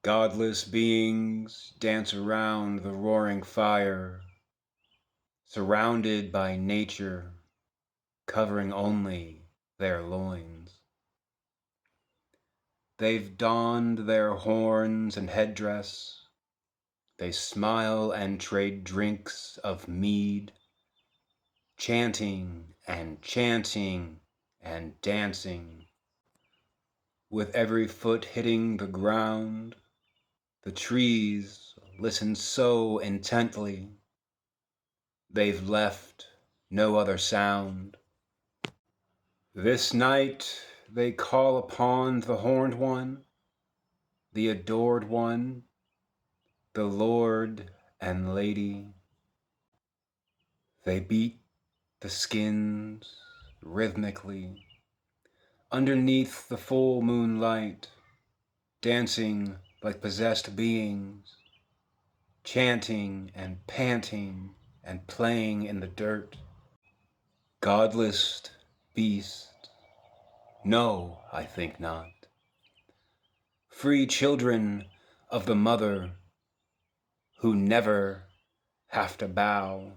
Godless beings dance around the roaring fire, surrounded by nature, covering only their loins. They've donned their horns and headdress. They smile and trade drinks of mead, chanting and chanting and dancing, with every foot hitting the ground. The trees listen so intently, they've left no other sound. This night they call upon the horned one, the adored one, the Lord and Lady. They beat the skins rhythmically underneath the full moonlight, dancing like possessed beings, chanting and panting and playing in the dirt. Godless beast? No, I think not. Free children of the mother who never have to bow.